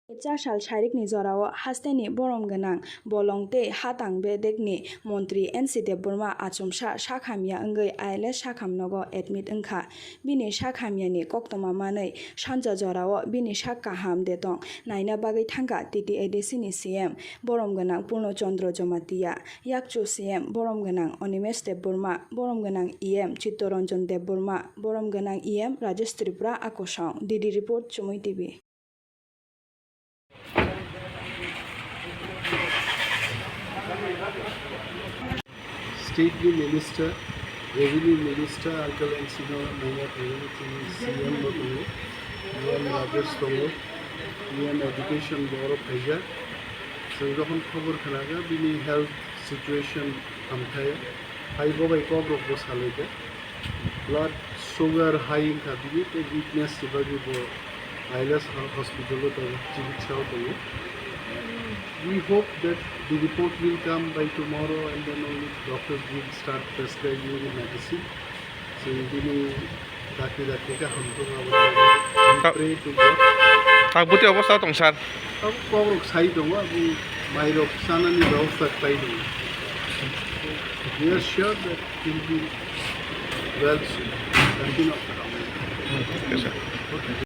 Chashal Sharik ni Zorao Hasteni Borom Ganang Bolongte Hatang Bedekni Montri NC Debbarma Achumsha Hamya Angay Aile Shakam Nogo admit Unka Bini Hamya ni Koktoma Manai Shanja Zorao Bini Shakaham Detong Naina Bagay Tanga Titi Edesini CM Borom Ganang Puno Chondro Jomatia Yakchu CM Borom Ganang Onimes Debbarma Borom Ganang EM Chittoronjon Debbarma Borom Ganang EM Rajesh Tripura Akosang Didi Report Chumui TV. State Minister, Revenue Minister, Uncle Encino, CM Botongo, EM Rajesh Tongo, EM Education Board of Asia. So, যখন খবর খানাগা বিনি health situation আমথায় high বাবাই কবরক বসালেকে blood sugar high খাদিবি তো weakness দিবাগি বো eyelash হসপিটালে তো চিকিৎসাও করব. We hope that the report will come by tomorrow and then only doctors will start prescribing the medicine. So we pray to God. Takbuti অবস্থা tong sir. Ab kobrok sai dong abu mairok sanani ব্যবস্থা পাই dong. We are sure that it will be well soon. Continue. Yes, sir. Okay.